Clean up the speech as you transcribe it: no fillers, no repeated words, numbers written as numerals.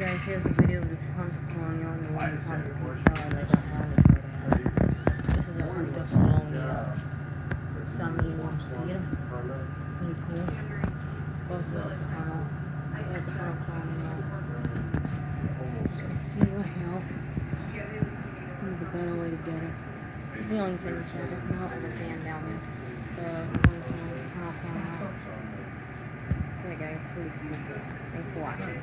guys, here's a video of this hunt colonial and the one hunt that I got on the photo. This is a hunt of colonial. Some medium speed. Pretty cool. Close up the funnel. That's a funnel colonial. See what help. There's a better way to get it. It's the only thing that's just come out with the fan down there. The funnel colonial. Okay guys, pretty cool. Thanks for watching.